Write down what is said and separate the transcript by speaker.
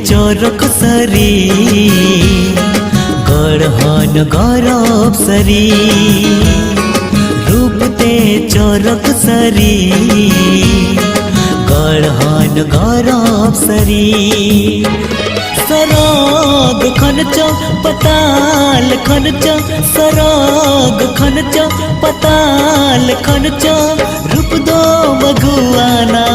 Speaker 1: चरक सरी गढ़हन गौरव सरी रूपते चरक सरी गढ़हन गौरव सरी सराग खनच पताल खनच सराग खनच पताल खनच रूप दो भगवाना